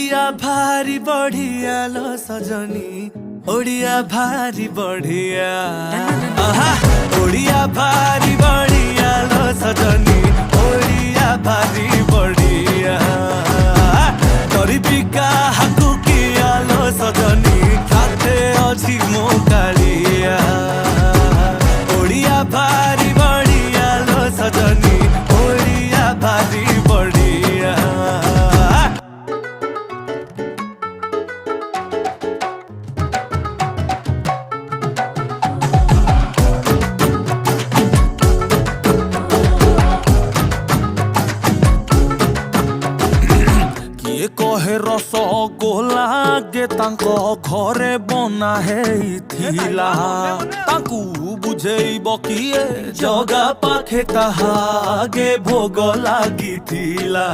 ओडिया भारी बढ़िया लो सजनी, ओडिया भारी बढ़िया। ओडिया भारी बढ़िया लो सजनी, ओडिया भारी बढ़िया। गरिबिका हाकु किया लो सजनी, खाते अछि मो कालिया। ओडिया भारी बढ़िया लो सजनी, ओडिया भारी बढ़िया। किए कहे रसगोला गे तांको घरे बना हेइथिला, तांकु बुझेइब किए जगा पाखे ताहा गे भोग लागिथिला।